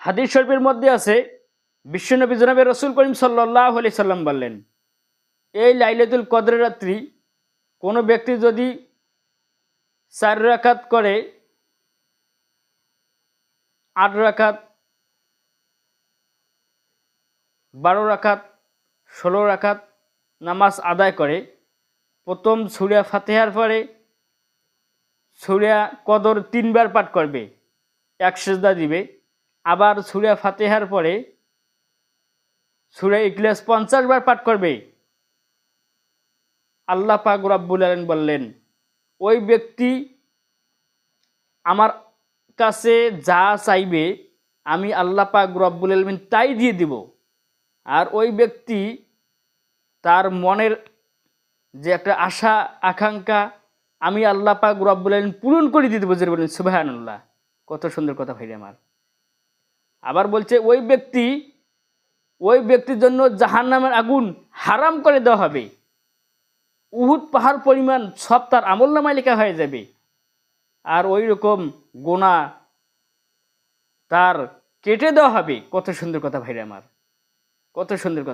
হাদিস শরীফের মধ্যে আছে, বিশ্বনবী জনাবে রাসূল করিম সাল্লাল্লাহু আলাইহি সাল্লাম বললেন, এই লাইলাতুল কদরের রাত্রি কোনো ব্যক্তি যদি 4 রাকাত করে, 8 রাকাত, 12 রাকাত, 16 রাকাত নামাজ আদায় করে, প্রথম সূরা ফাতিহার পরে সূরা কদর 3 বার পাঠ করবে, এক সিজদা দিবে। আবার সূরা ফাতিহার পরে সূরা ইখলাস 50 বার পাঠ করবে। আল্লাহ পাক রব্বুল আলামিন বললেন, ওই ব্যক্তি আমার কাছে যা চাইবে আমি আল্লাহ পাক রব্বুল আলামিন তাই দিয়ে দিব। আর ওই ব্যক্তি তার মনের যে একটা আশা আকাঙ্ক্ষা আমি আল্লাহ পাক রব্বুল আলামিন পূরণ করে দিয়ে দেবো। যে বলেন সুবহানাল্লাহ, কত সুন্দর কথা ভাই আমার। আবার বলছে ওই ব্যক্তির জন্য জাহান্নামের আগুন হারাম করে দেওয়া হবে, উহুদ পাহাড় পরিমাণ সব তার আমলনামায় লেখা হয়ে যাবে। আর ওই রকম গুনাহ তার কেটে দেওয়া হবে। কত সুন্দর কথা ভাইরা আমার, কত সুন্দর কথা।